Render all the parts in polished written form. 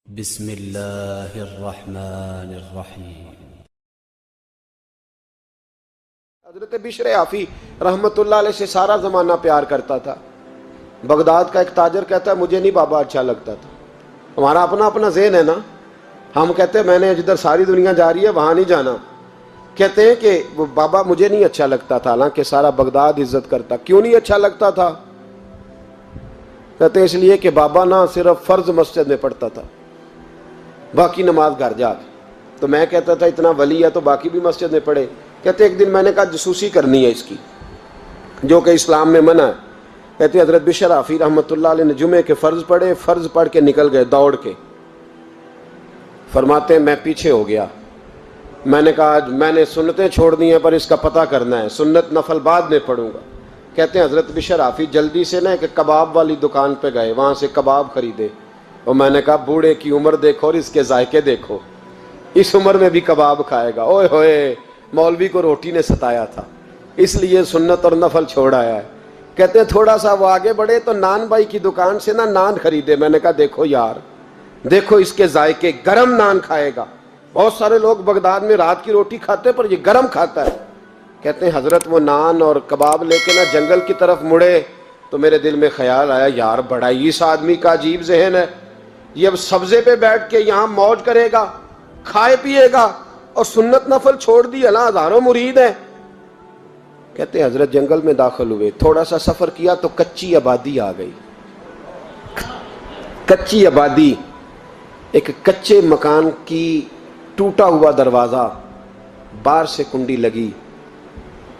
بسم اللہ الرحمن الرحیم۔ حضرت بشر عافی رحمت اللہ علیہ سے سارا زمانہ پیار کرتا تھا۔ بغداد کا ایک تاجر کہتا ہے مجھے نہیں بابا اچھا لگتا تھا۔ ہمارا اپنا اپنا ذہن ہے نا، ہم کہتے ہیں میں نے جدھر ساری دنیا جا رہی ہے وہاں نہیں جانا، کہتے ہیں کہ وہ بابا مجھے نہیں اچھا لگتا تھا، حالانکہ سارا بغداد عزت کرتا۔ کیوں نہیں اچھا لگتا تھا؟ کہتے ہیں اس لیے کہ بابا نہ صرف فرض مسجد میں پڑھتا تھا، باقی نماز گھر جا کے۔ تو میں کہتا تھا اتنا ولی ہے تو باقی بھی مسجد میں پڑھے۔ کہتے ایک دن میں نے کہا جسوسی کرنی ہے اس کی، جو کہ اسلام میں منع ہے۔ کہتے حضرت بشر عافی رحمۃ اللہ علیہ نے جمعے کے فرض پڑھے، فرض پڑھ کے نکل گئے دوڑ کے۔ فرماتے ہیں میں پیچھے ہو گیا، میں نے کہا آج میں نے سنتیں چھوڑ دی ہیں پر اس کا پتہ کرنا ہے، سنت نفل بعد میں پڑھوں گا۔ کہتے ہیں حضرت بشر عافی جلدی سے نا ایک کباب والی دکان پہ گئے، وہاں سے کباب خریدے، اور میں نے کہا بوڑھے کی عمر دیکھو اور اس کے ذائقے دیکھو، اس عمر میں بھی کباب کھائے گا۔ اوئے ہوئے، مولوی کو روٹی نے ستایا تھا، اس لیے سنت اور نفل چھوڑ آیا ہے۔ کہتے ہیں تھوڑا سا وہ آگے بڑھے تو نان بھائی کی دکان سے نا نان خریدے۔ میں نے کہا دیکھو یار، دیکھو اس کے ذائقے، گرم نان کھائے گا۔ بہت سارے لوگ بغداد میں رات کی روٹی کھاتے پر یہ گرم کھاتا ہے۔ کہتے ہیں حضرت وہ نان اور کباب لے کے نا جنگل کی طرف مڑے تو میرے دل میں خیال آیا یار بڑا ہی اس آدمی کا عجیب ذہن ہے، یہ اب سبزے پہ بیٹھ کے یہاں موج کرے گا، کھائے پیے گا، اور سنت نفل چھوڑ دی، اللہ ہزاروں مرید ہیں۔ کہتے ہیں حضرت جنگل میں داخل ہوئے، تھوڑا سا سفر کیا تو کچی آبادی آ گئی۔ کچی آبادی، ایک کچے مکان کی ٹوٹا ہوا دروازہ، باہر سے کنڈی لگی۔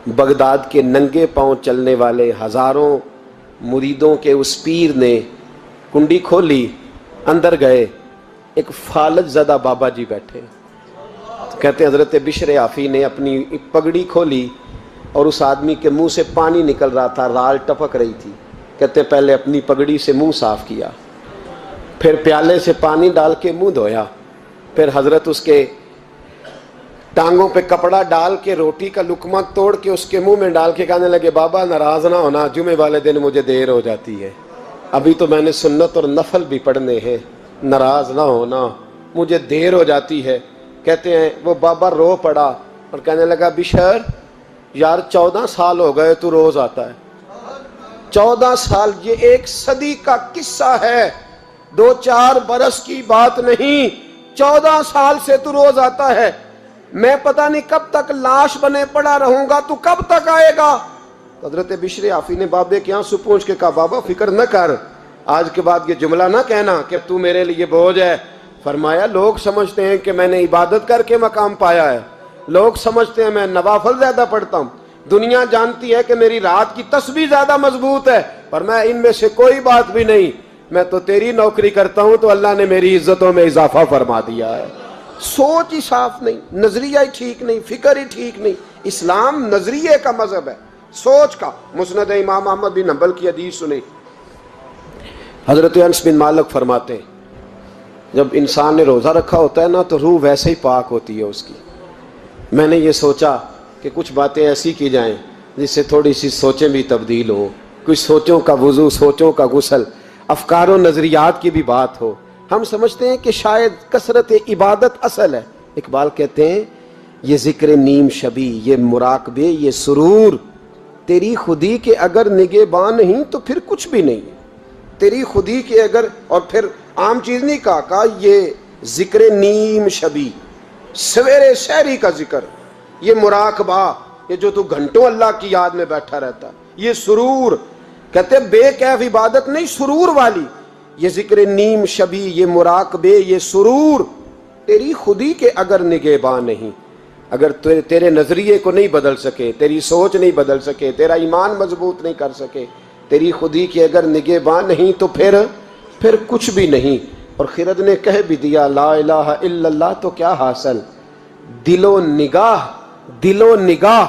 بغداد کے ننگے پاؤں چلنے والے ہزاروں مریدوں کے اس پیر نے کنڈی کھولی، اندر گئے، ایک فالج زدہ بابا جی بیٹھے۔ کہتے ہیں حضرت بشر عافی نے اپنی پگڑی کھولی اور اس آدمی کے منہ سے پانی نکل رہا تھا، رال ٹپک رہی تھی۔ کہتے ہیں پہلے اپنی پگڑی سے منہ صاف کیا، پھر پیالے سے پانی ڈال کے منہ دھویا، پھر حضرت اس کے ٹانگوں پہ کپڑا ڈال کے روٹی کا لقمہ توڑ کے اس کے منہ میں ڈال کے کہنے لگے بابا ناراض نہ ہونا، جمعے والے دن مجھے دیر ہو جاتی ہے، ابھی تو میں نے سنت اور نفل بھی پڑھنے ہیں، ناراض نہ ہونا، مجھے دیر ہو جاتی ہے۔ کہتے ہیں وہ بابا رو پڑا اور کہنے لگا بشر یار 14 سال ہو گئے تو روز آتا ہے، 14 سال، یہ ایک صدی کا قصہ ہے، 2-4 برس کی بات نہیں، 14 سال سے تو روز آتا ہے۔ میں پتہ نہیں کب تک لاش بنے پڑا رہوں گا، تو کب تک آئے گا؟ حضرت بشر عافی نے بابے کے آنسو پوچھ کے کہا بابا فکر نہ کر، آج کے بعد یہ جملہ نہ کہنا کہ تو میرے لیے بوجھ ہے۔ فرمایا لوگ سمجھتے ہیں کہ میں نے عبادت کر کے مقام پایا ہے، لوگ سمجھتے ہیں میں نوافل زیادہ پڑھتا ہوں، دنیا جانتی ہے کہ میری رات کی تسبیح زیادہ مضبوط ہے، پر میں ان میں سے کوئی بات بھی نہیں، میں تو تیری نوکری کرتا ہوں تو اللہ نے میری عزتوں میں اضافہ فرما دیا ہے۔ سوچ ہی صاف نہیں، نظریہ ہی ٹھیک نہیں، فکر ہی ٹھیک نہیں۔ اسلام نظریے کا مذہب ہے، سوچ کا۔ مسند امام احمد بن حنبل کی حدیث سنیں، حضرت انس بن مالک فرماتے ہیں جب انسان نے روزہ رکھا ہوتا ہے نا تو روح ویسے ہی پاک ہوتی ہے اس کی۔ میں نے یہ سوچا کہ کچھ باتیں ایسی کی جائیں جس سے تھوڑی سی سوچیں بھی تبدیل ہوں، کچھ سوچوں کا وضو، سوچوں کا غسل، افکار و نظریات کی بھی بات ہو۔ ہم سمجھتے ہیں کہ شاید کثرت عبادت اصل ہے۔ اقبال کہتے ہیں یہ ذکر نیم شبی، یہ مراقبے، یہ سرور، تیری خودی کے اگر نگہباں نہیں تو پھر کچھ بھی نہیں، تیری خودی کے اگر، اور پھر عام چیز نہیں کہا یہ ذکر نیم شبی، سویرے سحری کا ذکر، یہ مراقبہ، یہ جو تو گھنٹوں اللہ کی یاد میں بیٹھا رہتا، یہ سرور، کہتے بے کیف عبادت نہیں، سرور والی، یہ ذکر نیم شبی، یہ مراقبے، یہ سرور، تیری خودی کے اگر نگہباں نہیں، اگر تیرے نظریے کو نہیں بدل سکے، تیری سوچ نہیں بدل سکے، تیرا ایمان مضبوط نہیں کر سکے، تیری خودی کے اگر نگہباں نہیں تو پھر کچھ بھی نہیں۔ اور خرد نے کہہ بھی دیا لا الہ الا اللہ تو کیا حاصل، دل و نگاہ، دل و نگاہ،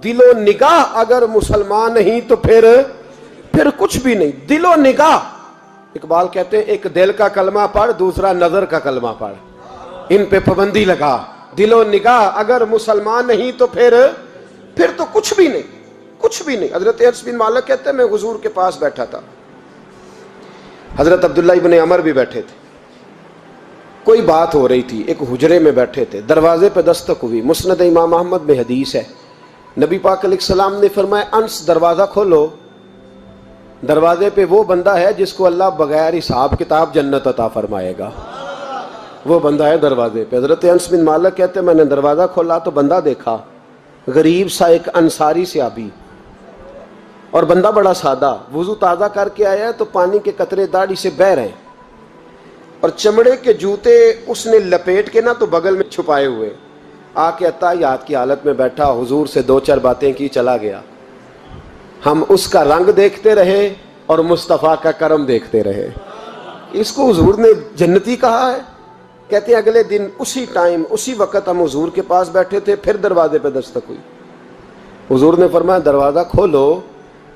دل و نگاہ اگر مسلمان نہیں تو پھر کچھ بھی نہیں، دل و نگاہ۔ اقبال کہتے ہیں ایک دل کا کلمہ پڑھ، دوسرا نظر کا کلمہ پڑھ، ان پہ پابندی لگا۔ دل و نگاہ اگر مسلمان نہیں تو پھر تو کچھ بھی نہیں، کچھ بھی نہیں۔ حضرت انس بن مالک کہتے ہیں میں حضور کے پاس بیٹھا تھا، حضرت عبداللہ ابن عمر بھی بیٹھے تھے، کوئی بات ہو رہی تھی، ایک حجرے میں بیٹھے تھے، دروازے پہ دستک ہوئی، مسند امام احمد میں حدیث ہے، نبی پاک علیہ السلام نے فرمایا انس دروازہ کھولو، دروازے پہ وہ بندہ ہے جس کو اللہ بغیر حساب کتاب جنت عطا فرمائے گا، وہ بندہ ہے دروازے پہ۔ حضرت انس بن مالک کہتے ہیں میں نے دروازہ کھولا تو بندہ دیکھا، غریب سا ایک انصاری صحابی، اور بندہ بڑا سادہ، وضو تازہ کر کے آیا ہے تو پانی کے قطرے داڑھی سے بہہ رہے ہیں، اور چمڑے کے جوتے اس نے لپیٹ کے نا تو بغل میں چھپائے ہوئے، آ کے اتحیات کی حالت میں بیٹھا، حضور سے دو چار باتیں کی، چلا گیا۔ ہم اس کا رنگ دیکھتے رہے اور مصطفیٰ کا کرم دیکھتے رہے۔ اس کو حضور نے جنتی کہا ہے۔ کہتے ہیں اگلے دن اسی ٹائم اسی وقت ہم حضور کے پاس بیٹھے تھے، پھر دروازے پہ دستک ہوئی، حضور نے فرمایا دروازہ کھولو،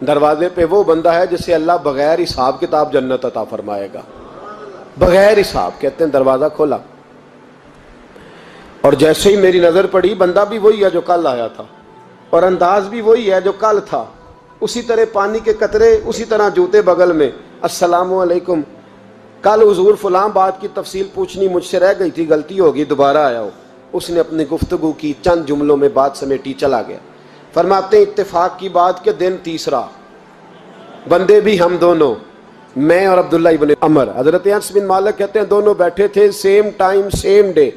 دروازے پہ وہ بندہ ہے جسے اللہ بغیر حساب کتاب جنت عطا فرمائے گا، بغیر حساب۔ کہتے ہیں دروازہ کھولا، اور جیسے ہی میری نظر پڑی، بندہ بھی وہی ہے جو کل آیا تھا، اور انداز بھی وہی ہے جو کل تھا، اسی طرح پانی کے قطرے، اسی طرح جوتے بغل میں، السلام علیکم، کل حضور فلاں بات کی تفصیل پوچھنی مجھ سے رہ گئی تھی، غلطی ہوگی، دوبارہ آیا ہو۔ اس نے اپنی گفتگو کی، چند جملوں میں بات سمیٹی، چلا گیا۔ فرماتے ہیں اتفاق کی بات کہ دن تیسرا، بندے بھی ہم دونوں، میں اور عبداللہ ابن عمر، حضرت انس بن مالک کہتے ہیں دونوں بیٹھے تھے، سیم ٹائم سیم ڈے۔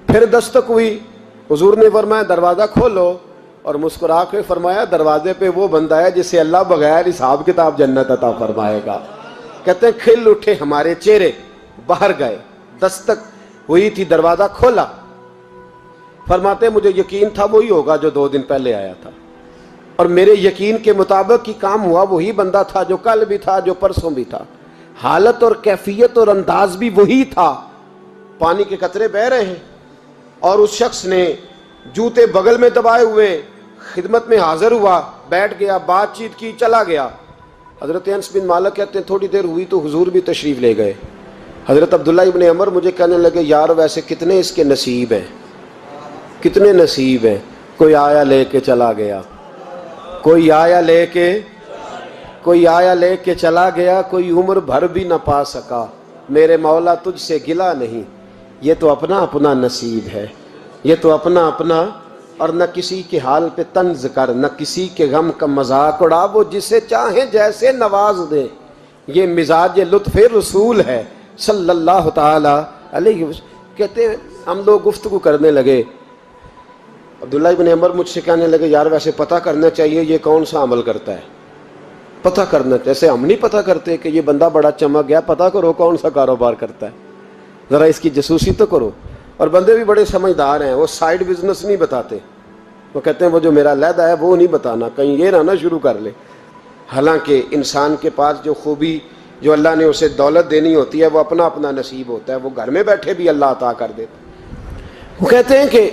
پھر دستک ہوئی، حضور نے فرمایا دروازہ کھولو، اور مسکرا کے فرمایا دروازے پہ وہ بندہ ہے جسے اللہ بغیر حساب کتاب جنت عطا فرمائے گا۔ کہتے ہیں کھل اٹھے ہمارے چہرے، باہر گئے، دستک ہوئی تھی، دروازہ کھولا۔ فرماتے ہیں مجھے یقین تھا وہی ہوگا جو 2 دن پہلے آیا تھا، اور میرے یقین کے مطابق ہی کام ہوا، وہی بندہ تھا جو کل بھی تھا، جو پرسوں بھی تھا، حالت اور کیفیت اور انداز بھی وہی تھا، پانی کے قطرے بہہ رہے ہیں، اور اس شخص نے جوتے بغل میں دبائے ہوئے خدمت میں حاضر ہوا، بیٹھ گیا، بات چیت کی، چلا گیا۔ حضرت انس بن مالک کہتے ہیں تھوڑی دیر ہوئی تو حضور بھی تشریف لے گئے۔ حضرت عبداللہ ابن عمر مجھے کہنے لگے یار ویسے کتنے اس کے نصیب ہیں، کتنے نصیب ہیں، کوئی آیا لے کے چلا گیا، کوئی آیا لے کے چلا گیا، کوئی عمر بھر بھی نہ پا سکا، میرے مولا تجھ سے گلہ نہیں، یہ تو اپنا اپنا نصیب ہے، یہ تو اپنا اپنا، اور نہ کسی کے حال پہ طنز کر، نہ کسی کے غم کا مذاق اڑا، وہ جسے چاہیں جیسے نواز دے، یہ مزاج لطف رسول ہے صلی اللہ تعالی علیہ وسلم۔ کہتے ہیں ہم لوگ گفتگو کرنے لگے، عبداللہ ابن عمر مجھ سے کہنے لگے یار ویسے پتہ کرنا چاہیے یہ کون سا عمل کرتا ہے، پتہ کرنا، جیسے ہم نہیں پتہ کرتے کہ یہ بندہ بڑا چمک گیا، پتہ کرو کون سا کاروبار کرتا ہے، ذرا اس کی جاسوسی تو کرو۔ اور بندے بھی بڑے سمجھدار ہیں، وہ سائیڈ بزنس نہیں بتاتے، وہ کہتے ہیں وہ جو میرا علیحدہ ہے وہ نہیں بتانا، کہیں یہ نہ شروع کر لے۔ حالانکہ انسان کے پاس جو خوبی، جو اللہ نے اسے دولت دینی ہوتی ہے، وہ اپنا اپنا نصیب ہوتا ہے، وہ گھر میں بیٹھے بھی اللہ عطا کر دیتا۔ وہ کہتے ہیں کہ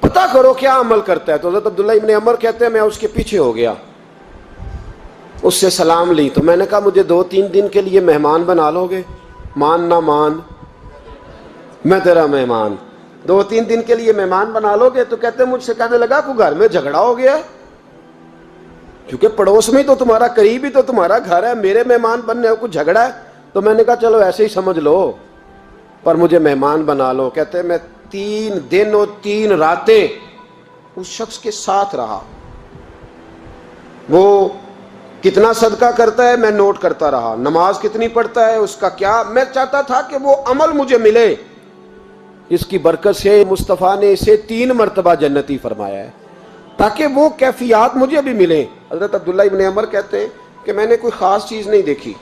پتہ کرو کیا عمل کرتا ہے، تو حضرت عبداللہ ابن عمر کہتے ہیں میں اس کے پیچھے ہو گیا، اس سے سلام لی، تو میں نے کہا مجھے 2-3 دن کے لیے مہمان بنا لو گے، مان نہ مان میں تیرا مہمان، 2-3 دن کے لیے مہمان بنا لو گے؟ تو کہتے ہیں مجھ سے کہنے لگا کوئی گھر میں جھگڑا ہو گیا، کیونکہ پڑوس میں تو تمہارا، قریب ہی تو تمہارا گھر ہے، میرے مہمان بننے کو جھگڑا ہے؟ تو میں نے کہا چلو ایسے ہی سمجھ لو، پر مجھے مہمان بنا لو۔ کہتے ہیں میں 3 دن اور 3 راتیں اس شخص کے ساتھ رہا، وہ کتنا صدقہ کرتا ہے میں نوٹ کرتا رہا، نماز کتنی پڑھتا ہے، اس کا کیا، میں چاہتا تھا کہ وہ عمل مجھے ملے، اس کی برکت سے مصطفیٰ نے اسے 3 مرتبہ جنتی فرمایا ہے، تاکہ وہ کیفیات مجھے بھی ملیں۔ حضرت عبداللہ ابن عمر کہتے ہیں کہ میں نے کوئی خاص چیز نہیں دیکھی،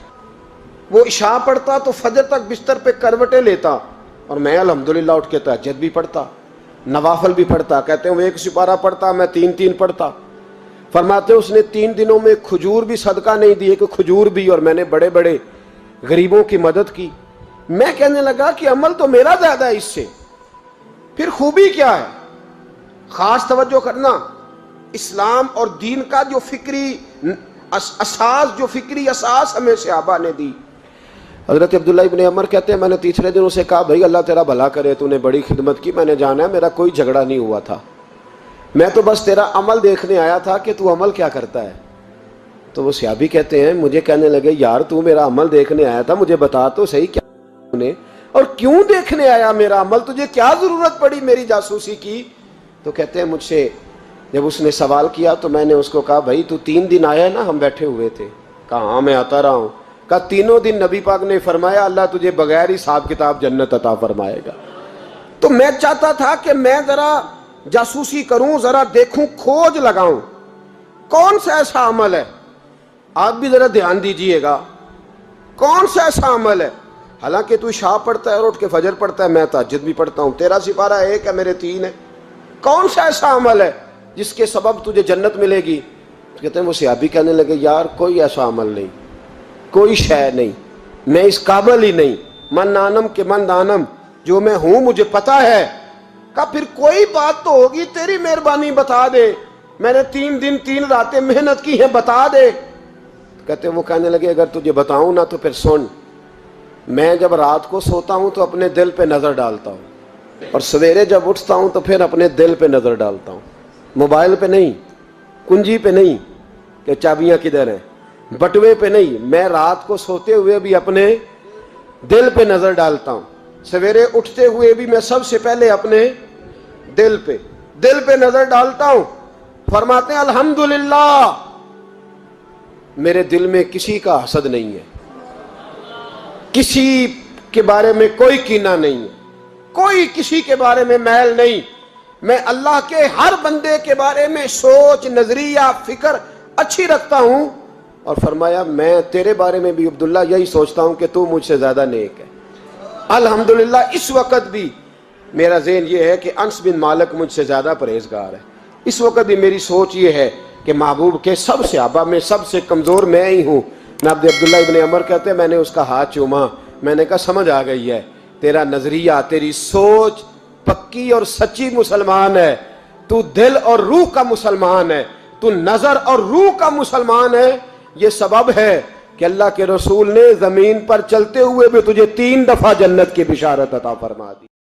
وہ عشاء پڑھتا تو فجر تک بستر پہ کروٹیں لیتا، اور میں الحمدللہ اٹھ کے تہجد بھی پڑھتا، نوافل بھی پڑھتا۔ کہتے ہیں وہ 1 سپارہ پڑھتا، میں 3 پڑھتا۔ فرماتے اس نے 3 دنوں میں کھجور بھی صدقہ نہیں دیے، کہ کھجور بھی، اور میں نے بڑے بڑے غریبوں کی مدد کی۔ میں کہنے لگا کہ عمل تو میرا زیادہ ہے اس سے، پھر خوبی کیا ہے؟ خاص توجہ کرنا، اسلام اور دین کا جو فکری اساس، جو فکری اساس ہمیں صحابہ نے دی۔ حضرت عبداللہ ابن عمر کہتے ہیں میں نے تیسرے دن اسے کہا بھائی اللہ تیرا بھلا کرے، تو نے بڑی خدمت کی، میں نے جانا ہے میرا کوئی جھگڑا نہیں ہوا تھا، میں تو بس تیرا عمل دیکھنے آیا تھا کہ تو عمل کیا کرتا ہے۔ تو وہ صحابی کہتے ہیں مجھے کہنے لگے یار تو میرا عمل دیکھنے آیا تھا، مجھے بتا تو صحیح کیا نے اور کیوں دیکھنے آیا میرا عمل؟ تجھے کیا ضرورت پڑی میری جاسوسی کی؟ تو کہتے ہیں مجھ سے جب اس نے سوال کیا تو میں نے اس کو کہا بھائی تو 3 دن آیا نا، ہم بیٹھے ہوئے تھے؟ کہا ہاں میں آتا رہا ہوں۔ کہا 3 دن نبی پاک نے فرمایا اللہ تجھے بغیر حساب کتاب جنت عطا فرمائے گا۔ تو میں چاہتا تھا کہ میں ذرا جاسوسی کروں، ذرا دیکھوں، کھوج لگاؤں کون سا ایسا عمل ہے۔ آپ بھی ذرا دھیان دیجئے گا، کون سا ایسا عمل ہے؟ حالانکہ تو عشاء پڑھتا ہے اور اٹھ کے فجر پڑھتا ہے، میں تہجد بھی پڑھتا ہوں، تیرا سپارہ 1 ہے میرے 3 ہے، کون سا ایسا عمل ہے جس کے سبب تجھے جنت ملے گی؟ کہتے ہیں وہ صحابی کہنے لگے یار کوئی ایسا عمل نہیں، کوئی شے نہیں، میں اس قابل ہی نہیں، من نانم کے من دانم، جو میں ہوں مجھے پتا ہے۔ کہا پھر کوئی بات تو ہوگی، تیری مہربانی بتا دے، میں نے 3 دن 3 راتیں محنت کی ہیں، بتا دے۔ کہتے ہیں وہ کہنے لگے اگر تجھے بتاؤں نا تو پھر سن، میں جب رات کو سوتا ہوں تو اپنے دل پہ نظر ڈالتا ہوں، اور سویرے جب اٹھتا ہوں تو پھر اپنے دل پہ نظر ڈالتا ہوں، موبائل پہ نہیں، کنجی پہ نہیں کہ چابیاں کدھر ہیں، بٹوے پہ نہیں، میں رات کو سوتے ہوئے بھی اپنے دل پہ نظر ڈالتا ہوں، سویرے اٹھتے ہوئے بھی میں سب سے پہلے اپنے دل پہ نظر ڈالتا ہوں۔ فرماتے ہیں الحمدللہ میرے دل میں کسی کا حسد نہیں ہے، کسی کے بارے میں کوئی کینہ نہیں ہے، کوئی کسی کے بارے میں میل نہیں، میں اللہ کے ہر بندے کے بارے میں سوچ، نظریہ، فکر اچھی رکھتا ہوں۔ اور فرمایا میں تیرے بارے میں بھی عبداللہ یہی سوچتا ہوں کہ تو مجھ سے زیادہ نیک ہے۔ الحمدللہ اس وقت بھی میرا ذہن یہ ہے کہ انس بن مالک مجھ سے زیادہ پرہیزگار ہے، اس وقت بھی میری سوچ یہ ہے کہ محبوب کے سب صحابہ میں سب سے کمزور میں ہی ہوں۔ عبداللہ ابن عمر کہتے ہیں میں نے اس کا ہاتھ چوما، میں نے کہا سمجھ آ گئی ہے، تیرا نظریہ، تیری سوچ پکی اور سچی مسلمان ہے، تو دل اور روح کا مسلمان ہے، تو نظر اور روح کا مسلمان ہے۔ یہ سبب ہے کہ اللہ کے رسول نے زمین پر چلتے ہوئے بھی تجھے 3 دفعہ جنت کی بشارت عطا فرما دی۔